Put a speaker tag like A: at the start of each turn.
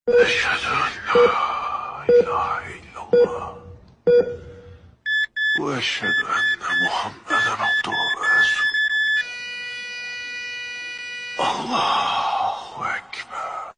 A: أشهد أن لا إله إلا الله وأشهد أن محمدا عبده ورسوله. الله أكبر.